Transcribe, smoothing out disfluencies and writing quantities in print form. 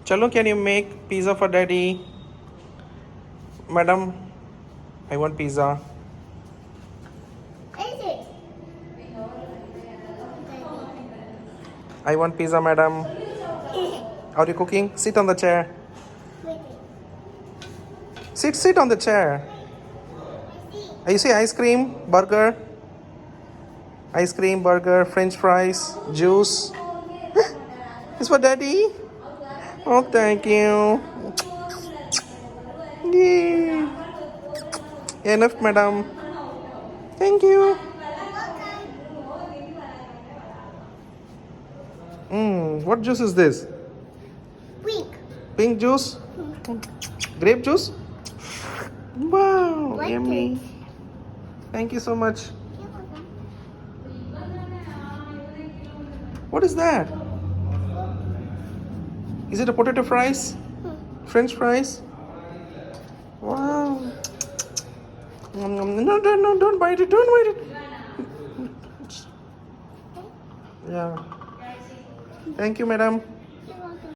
Chalo, can you make pizza for daddy? Madam, I want pizza. Is it? I want pizza, madam. Are you cooking? Sit on the chair. Wait. Sit on the chair. You see ice cream, burger, ice cream, burger, French fries, juice. It's for daddy. Oh, thank you. Yay. Enough, madam. Thank you. What juice is this? Pink. Pink juice? Grape juice? Wow, Like yummy. it. Thank you so much. What is that? Is it a potato fries? French fries? Wow. No, don't bite it. Don't bite it. Yeah. Thank you, madam.